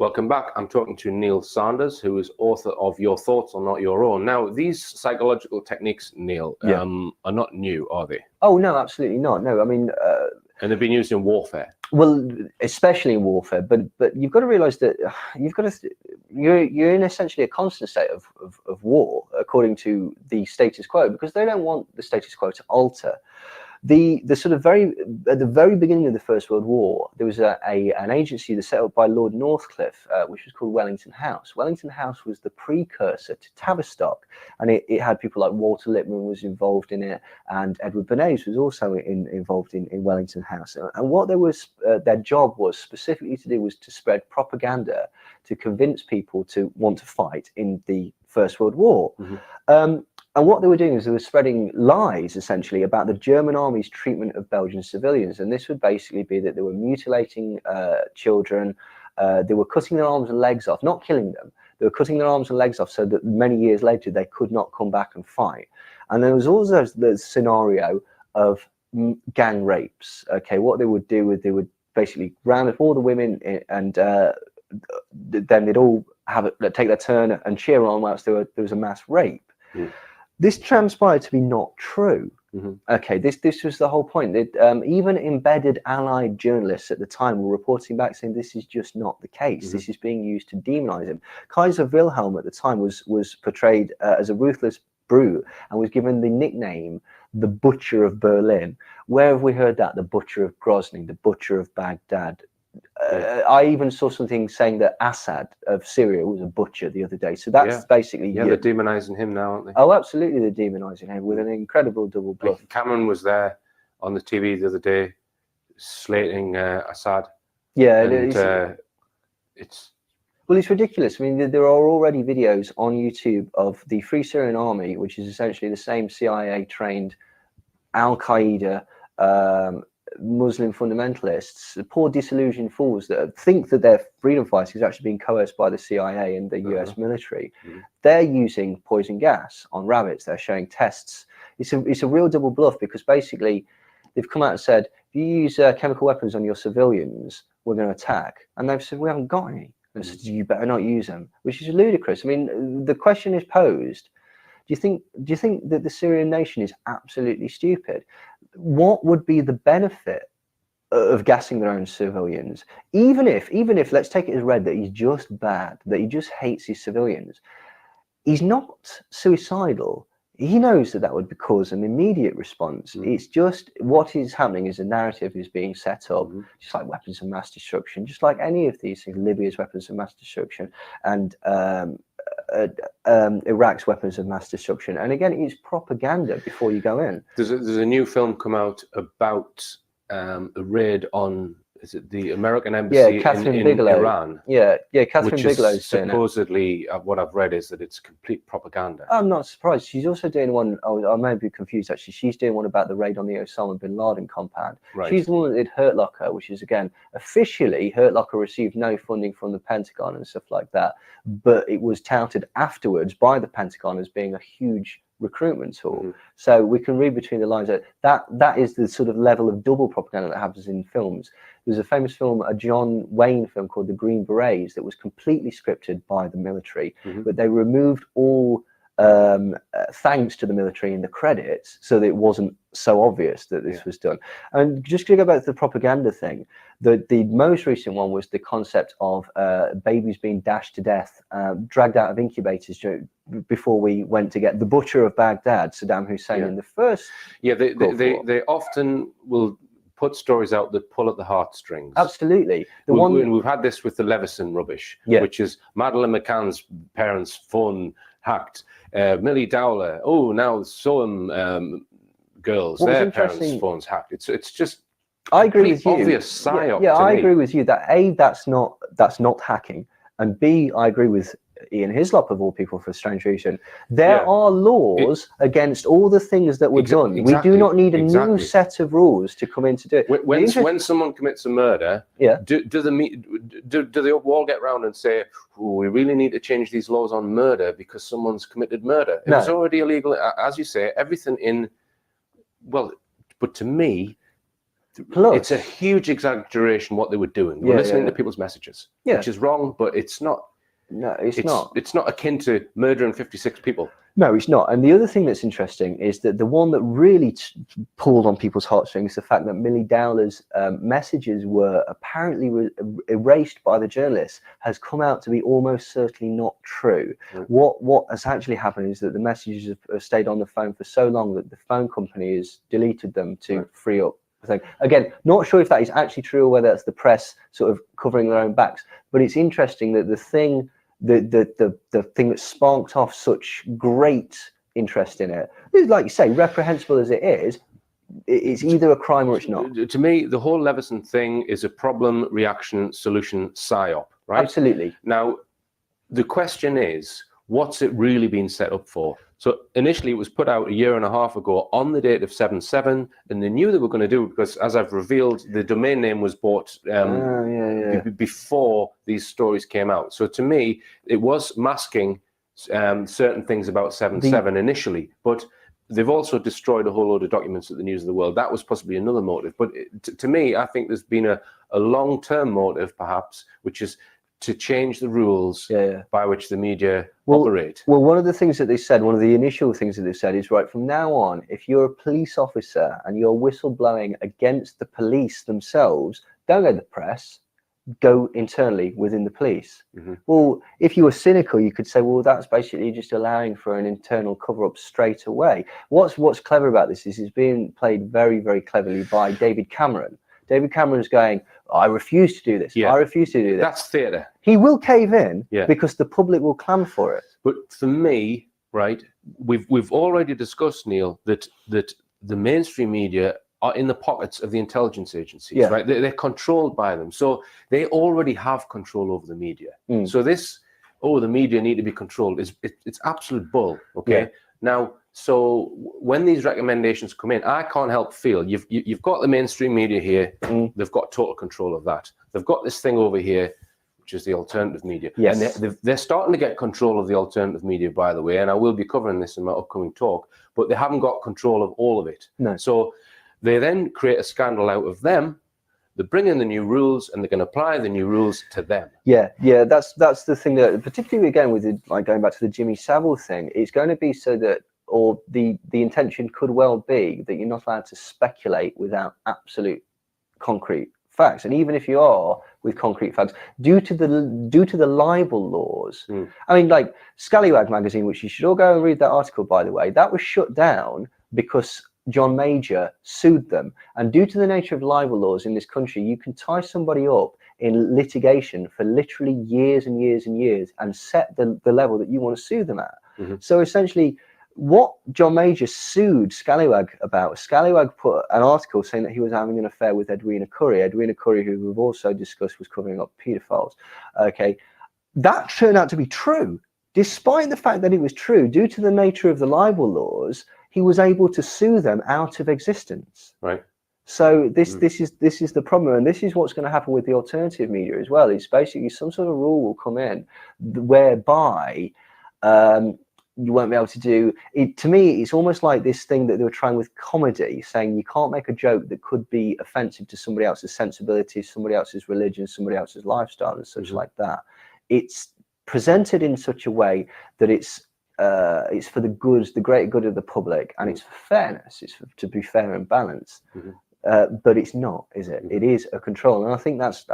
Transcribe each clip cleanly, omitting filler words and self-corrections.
Welcome back. I'm talking to Neil Sanders, who is author of Your Thoughts Are Not Your Own. Now, these psychological techniques, Neil, are not new, are they? Oh, no, absolutely not. No, I mean... and they've been used in warfare. Well, especially in warfare, but you've got to realise that you're in essentially a constant state of war, according to the status quo, because they don't want the status quo to alter. The sort of at the very beginning of the First World War, there was an agency that set up by Lord Northcliffe, which was called Wellington House. Wellington House was the precursor to Tavistock, and it had people like Walter Lippmann was involved in it, and Edward Bernays was also involved in Wellington House. And what their job was specifically to do was to spread propaganda to convince people to want to fight in the First World War. Mm-hmm. And what they were doing is they were spreading lies, essentially, about the German army's treatment of Belgian civilians. And this would basically be that they were mutilating children, they were cutting their arms and legs off, not killing them. They were cutting their arms and legs off so that many years later they could not come back and fight. And there was also the scenario of gang rapes. Okay, what they would do is they would basically round up all the women and then they'd all take their turn and cheer on whilst there was a mass rape. Mm. This transpired to be not true. Mm-hmm. Okay, this was the whole point. Even embedded Allied journalists at the time were reporting back saying this is just not the case. Mm-hmm. This is being used to demonize him. Kaiser Wilhelm at the time was portrayed as a ruthless brute and was given the nickname the Butcher of Berlin. Where have we heard that? The Butcher of Grozny, the Butcher of Baghdad. I even saw something saying that Assad of Syria was a butcher the other day. So that's basically... Yeah, they're demonizing him now, aren't they? Oh, absolutely, they're demonizing him with an incredible double bluff. Like Cameron was there on the TV the other day, slating Assad. Yeah, and, it's... Well, it's ridiculous. I mean, there are already videos on YouTube of the Free Syrian Army, which is essentially the same CIA-trained Al-Qaeda Muslim fundamentalists, poor disillusioned fools that think that their freedom fighting is actually being coerced by the CIA and the US military. Mm-hmm. They're using poison gas on rabbits. They're showing tests. It's a real double bluff because basically they've come out and said, if you use chemical weapons on your civilians, we're going to attack. And they've said, we haven't got any. And said, you better not use them, which is ludicrous. I mean, the question is posed. Do you think that the Syrian nation is absolutely stupid? What would be the benefit of gassing their own civilians? Even if let's take it as read that he's just bad, that he just hates his civilians, he's not suicidal. He knows that would cause an immediate response. Mm. It's just what is happening is a narrative is being set up, just like weapons of mass destruction, just like any of these things, Libya's weapons of mass destruction, and Iraq's weapons of mass destruction. And again, it's propaganda before you go in. There's a new film come out about a raid on, is it the American embassy in Iran? Yeah, Catherine Bigelow. Supposedly, what I've read is that it's complete propaganda. I'm not surprised. She's also doing one, I may be confused actually, she's doing one about the raid on the Osama bin Laden compound. Right. She's the one that did Hurt Locker, which is, again, officially, Hurt Locker received no funding from the Pentagon and stuff like that, but it was touted afterwards by the Pentagon as being a huge recruitment tool. Mm-hmm. So we can read between the lines that is the sort of level of double propaganda that happens in films. There's a famous film, a John Wayne film called The Green Berets, that was completely scripted by the military, but they removed all thanks to the military in the credits so that it wasn't so obvious that this was done. And just to go back to the propaganda thing, the most recent one was the concept of babies being dashed to death, dragged out of incubators before we went to get the Butcher of Baghdad, Saddam Hussein, in the first. Yeah, they often will put stories out that pull at the heartstrings. Absolutely. We've had this with the Leveson rubbish, which is Madeleine McCann's parents' phone hacked. Millie Dowler, now some girls, their parents' phones hacked. It's just I agree with you. Obvious psyop. Yeah, I agree with you that A, that's not hacking, and B, I agree with Ian Hislop, of all people, for a strange reason. There are laws against all the things that were done. Exactly, we do not need a new set of rules to come in to do it. When someone commits a murder, do they all get round and say, we really need to change these laws on murder because someone's committed murder? It was already illegal, as you say, everything in... Well, but to me, Plus, it's a huge exaggeration what they were doing. They were listening to people's messages, which is wrong, but it's not. No, it's not. It's not akin to murdering 56 people. No, it's not. And the other thing that's interesting is that the one that really pulled on people's heartstrings, the fact that Millie Dowler's messages were apparently erased by the journalists, has come out to be almost certainly not true. What has actually happened is that the messages have stayed on the phone for so long that the phone company has deleted them to free up the thing. Again, not sure if that is actually true or whether that's the press sort of covering their own backs, but it's interesting that the thing that sparked off such great interest in it is, like you say, reprehensible as it is, it's either a crime or it's not. To me, the whole Leveson thing is a problem, reaction, solution, psyop, right? Absolutely. Now, the question is, what's it really been set up for? So initially it was put out a year and a half ago on the date of 7/7, and they knew they were going to do it because, as I've revealed, the domain name was bought before these stories came out. So to me, it was masking certain things about 7/7 initially, but they've also destroyed a whole load of documents at the News of the World. That was possibly another motive. But to me, I think there's been a long-term motive, perhaps, which is to change the rules by which the media operate. Well, one of the things that they said, one of the initial things that they said is, right, from now on, if you're a police officer and you're whistleblowing against the police themselves, don't go to the press, go internally within the police. Well, if you were cynical, you could say, well, that's basically just allowing for an internal cover-up straight away. What's clever about this is it's being played very, very cleverly by David Cameron. David Cameron's going, I refuse to do this. I refuse to do this. That's theatre. He will cave in because the public will clamour for it. But for me, right, we've already discussed, Neil, that the mainstream media are in the pockets of the intelligence agencies, right? They're controlled by them. So they already have control over the media. So this, the media need to be controlled, it's absolute bull, okay? Now, so when these recommendations come in, I can't help feel you've got the mainstream media here. They've got total control of that. They've got this thing over here, which is the alternative media. And they're starting to get control of the alternative media, by the way, and I will be covering this in my upcoming talk, but they haven't got control of all of it. No. So they then create a scandal out of them. They bring in the new rules and they can apply the new rules to them. That's the thing that, particularly again with like going back to the Jimmy Savile thing, it's going to be so that, or the intention could well be that you're not allowed to speculate without absolute concrete facts. And even if you are with concrete facts, due to the libel laws, I mean, like Scallywag magazine, which you should all go and read that article, by the way, that was shut down because John Major sued them. And due to the nature of libel laws in this country, you can tie somebody up in litigation for literally years and years and years and set the level that you want to sue them at. So essentially, what John Major sued Scallywag about, Scallywag put an article saying that he was having an affair with Edwina Currie. Edwina Currie, who we've also discussed, was covering up paedophiles. Okay, that turned out to be true. Despite the fact that it was true, due to the nature of the libel laws, he was able to sue them out of existence. Right. So this is the problem, and this is what's going to happen with the alternative media as well. It's basically some sort of rule will come in whereby you won't be able to do it. To me, it's almost like this thing that they were trying with comedy, saying you can't make a joke that could be offensive to somebody else's sensibilities, somebody else's religion, somebody else's lifestyle, and such like that. It's presented in such a way that it's for the good, the greater good of the public, and it's for fairness. It's to be fair and balanced. But it's not, is it? It is a control, and I think that's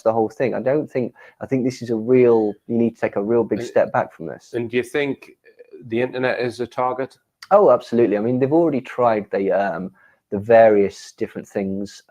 the whole thing. I think this is a real. You need to take a real big step back from this. And do you think the internet is a target? Oh, absolutely. I mean, they've already tried the various different things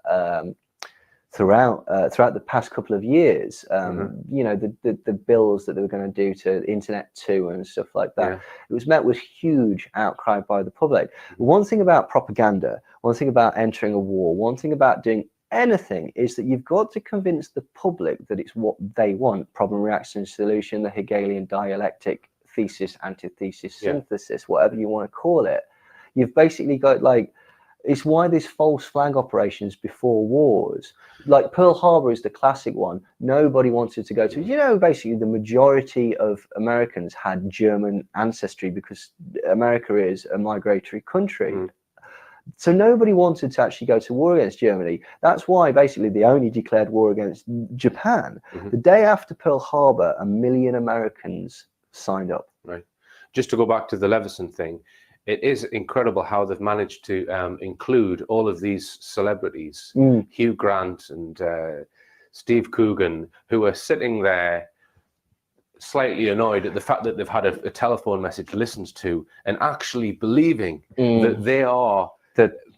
throughout the past couple of years. You know, the bills that they were going to do to Internet 2 and stuff like that. It was met with huge outcry by the public. One thing about propaganda, one thing about entering a war, one thing about doing anything is that you've got to convince the public that it's what they want. Problem, reaction, solution, the Hegelian dialectic, thesis, antithesis, synthesis, whatever you want to call it. You've basically got, like, it's why there's false flag operations before wars. Like Pearl Harbor is the classic one. Nobody wanted to go to. You know, basically the majority of Americans had German ancestry because America is a migratory country. So nobody wanted to actually go to war against Germany. That's why basically they only declared war against Japan. The day after Pearl Harbor, 1 million Americans signed up. Right. Just to go back to the Leveson thing, it is incredible how they've managed to include all of these celebrities, Hugh Grant and Steve Coogan, who are sitting there slightly annoyed at the fact that they've had a telephone message listened to, and actually believing that they are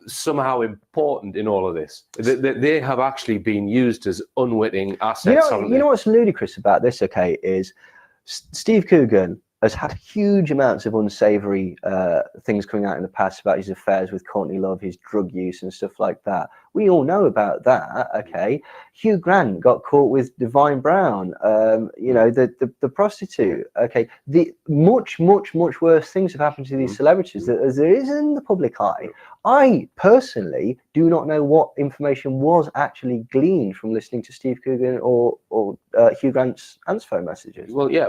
somehow important in all of this. That they have actually been used as unwitting assets. You know what's ludicrous about this, okay, is Steve Coogan has had huge amounts of unsavory things coming out in the past about his affairs with Courtney Love, his drug use and stuff like that. We all know about that, okay? Hugh Grant got caught with Divine Brown, you know, the prostitute, okay? The much worse things have happened to these celebrities as there is in the public eye. I personally do not know what information was actually gleaned from listening to Steve Coogan or Hugh Grant's answer phone messages. Well, yeah,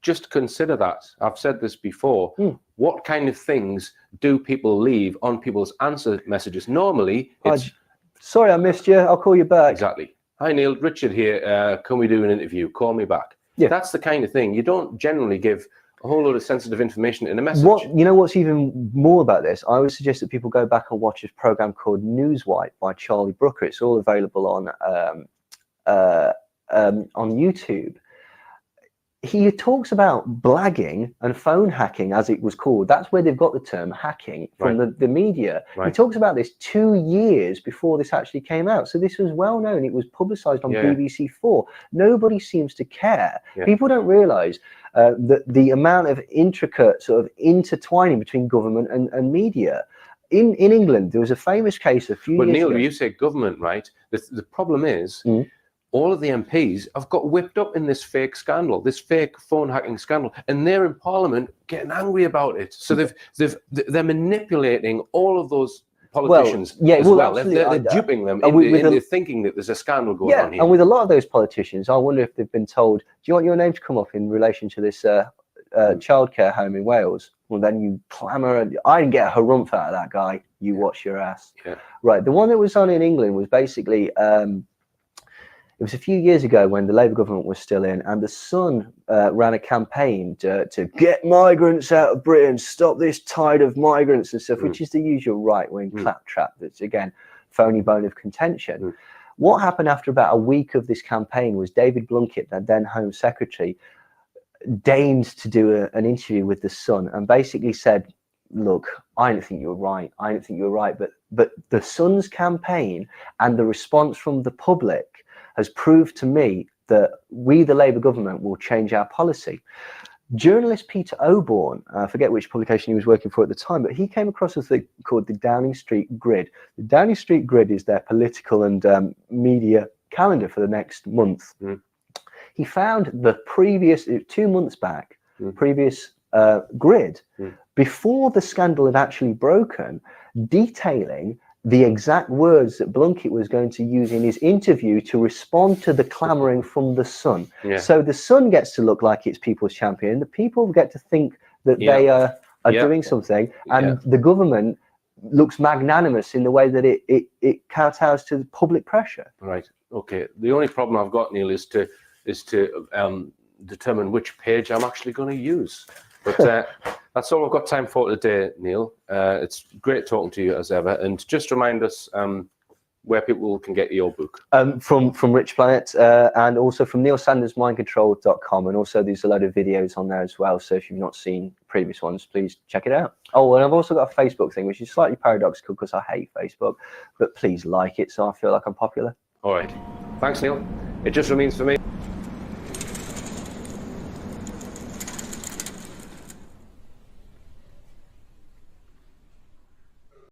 just consider that. I've said this before. What kind of things do people leave on people's answer messages? Normally, it's... Sorry, I missed you. I'll call you back. Exactly. Hi, Neil. Richard here. Can we do an interview? Call me back. Yeah. That's the kind of thing. You don't generally give a whole lot of sensitive information in a message. You know what's even more about this? I would suggest that people go back and watch this program called Newswipe by Charlie Brooker. It's all available on YouTube. He talks about blagging and phone hacking, as it was called. That's where they've got the term hacking from the media. He talks about this 2 years before this actually came out. So this was well known. It was publicized on BBC4. Nobody seems to care. People don't realize that the amount of intricate sort of intertwining between government and media. In England, there was a famous case a few years ago. But Neil, you say government, right? The problem is... all of the MPs have got whipped up in this fake scandal, this fake phone hacking scandal, and they're in Parliament getting angry about it. So they're manipulating all of those politicians as well. They're duping them into thinking that there's a scandal going on here. And with a lot of those politicians, I wonder if they've been told, do you want your name to come up in relation to this childcare home in Wales? Well, then you clamour, and I didn't get a harumph out of that guy. You watch your ass. Right. The one that was on in England was basically... it was a few years ago when the Labour government was still in, and the Sun ran a campaign to get migrants out of Britain, stop this tide of migrants and stuff, which is the usual right-wing claptrap that's, again, phony bone of contention. What happened after about a week of this campaign was David Blunkett, the then Home Secretary, deigned to do an interview with the Sun and basically said, look, I don't think you're right. I don't think you're right. But the Sun's campaign and the response from the public has proved to me that we, the Labour government, will change our policy. Journalist Peter Oborne, I forget which publication he was working for at the time, but he came across a thing called the Downing Street Grid. The Downing Street Grid is their political and media calendar for the next month. He found the previous, 2 months back, previous grid, before the scandal had actually broken, detailing the exact words that Blunkett was going to use in his interview to respond to the clamouring from the Sun. So the Sun gets to look like it's people's champion. The people get to think that they are doing something, and the government looks magnanimous in the way that it kowtows to public pressure. Right. Okay. The only problem I've got, Neil, is to determine which page I'm actually going to use. But that's all I've got time for today, Neil. It's great talking to you as ever. And just remind us where people can get your book. From Rich Planet and also from neilsandersmindcontrol.com. And also there's a load of videos on there as well. So if you've not seen previous ones, please check it out. Oh, and I've also got a Facebook thing, which is slightly paradoxical because I hate Facebook. But please like it so I feel like I'm popular. All right. Thanks, Neil. It just remains for me.